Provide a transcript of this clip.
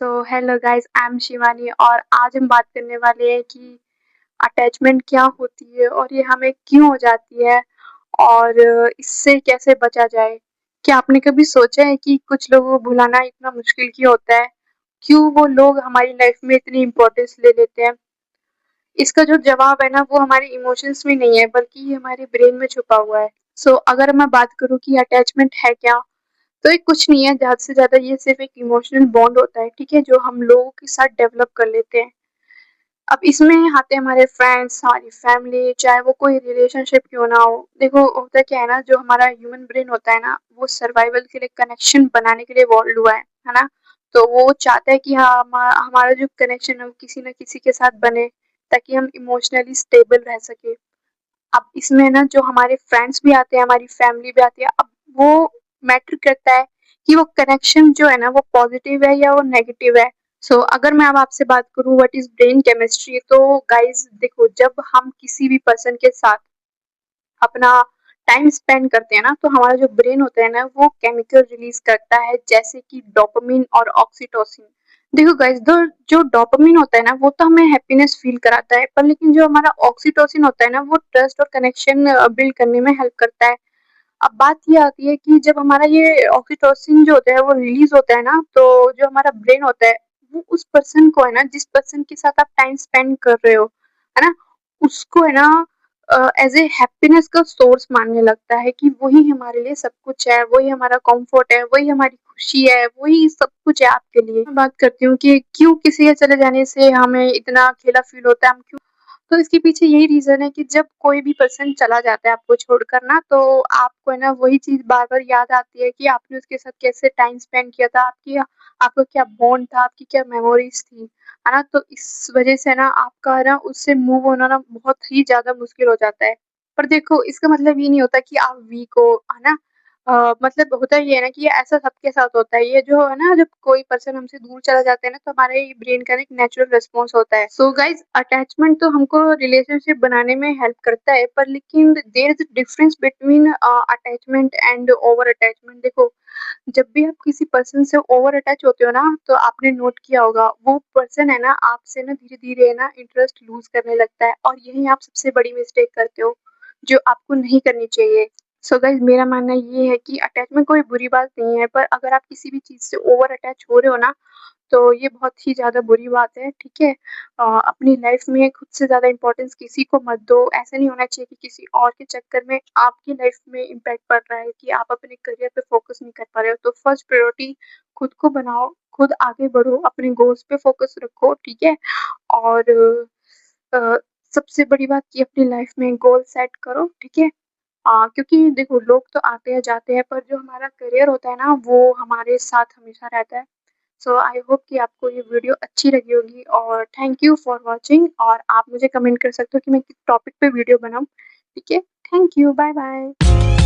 Hello guys, I am Shivani और आज हम बात करने वाले हैं कि अटैचमेंट क्या होती है और ये हमें क्यों हो जाती है और इससे कैसे बचा जाए। क्या आपने कभी सोचा है कि कुछ लोगों को भुलाना इतना मुश्किल क्यों होता है? क्यों वो लोग हमारी लाइफ में इतनी इम्पोर्टेंस ले लेते हैं? इसका जो जवाब है ना वो हमारे इमोशंस में नहीं है बल्कि ये हमारे ब्रेन में छुपा हुआ है। अगर मैं बात करूँ कि अटैचमेंट है क्या, तो ये कुछ नहीं है, ज़्यादा से ज़्यादा ये सिर्फ़ एक इमोशनल बॉन्ड होता है, ठीक है? जो हम लोगों के साथ डेवलप कर लेते हैं। अब इसमें आते हैं हमारे फ्रेंड्स, हमारी फैमिली, चाहे वो कोई रिलेशनशिप क्यों ना हो। देखो, होता क्या है ना, जो हमारा ह्यूमन ब्रेन होता है ना, वो सर्वाइवल के लिए कनेक्शन बनाने के लिए इवॉल्व्ड हुआ है ना? तो वो चाहता है कि हाँ, हमारा जो कनेक्शन है वो किसी न किसी के साथ बने, ताकि हम इमोशनली स्टेबल रह सकें। अब इसमें ना जो हमारे फ्रेंड्स भी आते हैं, हमारी फैमिली भी आती है, अब वो मैटर करता है कि वो कनेक्शन जो है ना वो पॉजिटिव है या वो नेगेटिव है। अगर मैं अब आपसे बात करूँ व्हाट इज़ ब्रेन केमिस्ट्री, तो गाइज़ देखो, जब हम किसी भी पर्सन के साथ अपना टाइम स्पेंड करते हैं ना, तो हमारा जो ब्रेन होता है ना वो केमिकल रिलीज करता है, जैसे कि डोपामिन और ऑक्सीटोसिन। देखो गाइस, जो डोपामिन होता है ना वो तो हमें हैप्पीनेस फील कराता है, पर लेकिन जो हमारा ऑक्सीटोसिन होता है ना वो ट्रस्ट और कनेक्शन बिल्ड करने में हेल्प करता है। अब बात ये आती है कि जब हमारा ये ऑक्सीटोसिन जो होता है वो रिलीज होता है ना, तो जो हमारा ब्रेन होता है वो उस पर्सन को है ना, जिस पर्सन के साथ आप टाइम स्पेंड कर रहे हो, है ना, उसको है ना एज ए हैप्पीनेस का सोर्स मानने लगता है कि वही हमारे लिए सब कुछ है, वही हमारा कंफर्ट है, वही हमारी खुशी है, वही सब कुछ है आपके लिए। मैं बात करती हूँ कि क्यों किसी के चले जाने से हमें इतना अकेला फील होता है, हम क्यों, तो इसके पीछे यही रीज़न है कि जब कोई भी पर्सन चला जाता है आपको छोड़कर ना, तो आपको है ना वही चीज़ बार-बार याद आती है कि आपने उसके साथ कैसे टाइम स्पेंड किया था, आपका क्या बॉन्ड था, आपकी क्या मेमोरीज़ थी, है ना? तो इस वज़ह से ना आपका है ना उससे मूव होना ना बहुत ही ज़्यादा मुश्किल हो जाता है। पर देखो, इसका मतलब ये नहीं होता कि आप वीक हो, है ना? मतलब होता ये है ना कि ऐसा सबके साथ होता है। ये जो है ना, जब कोई पर्सन हमसे दूर चला जाता है ना, तो हमारे ब्रेन का ना एक नेचुरल रिस्पॉन्स होता है। गाइज़, अटैचमेंट तो हमको रिलेशनशिप बनाने में हेल्प करता है, पर लेकिन there is a difference between attachment and over attachment. देखो, जब भी आप किसी पर्सन से ओवर अटैच होते हो ना, तो आपने नोट किया होगा वो पर्सन है ना आपसे ना धीरे-धीरे है ना इंटरेस्ट लूज़ करने लगता है, और यही आप सबसे बड़ी मिस्टेक करते हो, जो आपको नहीं करनी चाहिए। गाइज़, मेरा मानना ये है कि अटैचमेंट कोई बुरी बात नहीं है, पर अगर आप किसी भी चीज़ से ओवर अटैच हो रहे हो ना, तो ये बहुत ही ज़्यादा बुरी बात है, ठीक है? अपनी लाइफ़ में खुद से ज़्यादा इम्पोर्टेंस किसी को मत दो। ऐसा नहीं होना चाहिए कि किसी और के चक्कर में आपकी लाइफ़ में इम्पैक्ट पड़ रहा है कि आप अपने करियर पे फ़ोकस नहीं कर पा रहे हो। तो फर्स्ट प्रायोरिटी खुद को बनाओ, खुद आगे बढ़ो, अपने गोल्स पे फ़ोकस रखो, ठीक है? और अ, सबसे बड़ी बात कि अपनी लाइफ़ में गोल सेट करो, ठीक है? क्योंकि देखो, लोग तो आते हैं जाते हैं, पर जो हमारा करियर होता है ना वो हमारे साथ हमेशा रहता है। आई होप कि आपको ये वीडियो अच्छी लगी होगी, और थैंक यू फॉर वॉचिंग। और आप मुझे कमेंट कर सकते हो कि मैं किस टॉपिक पे वीडियो बनाऊँ, ठीक है? Thank you, bye bye.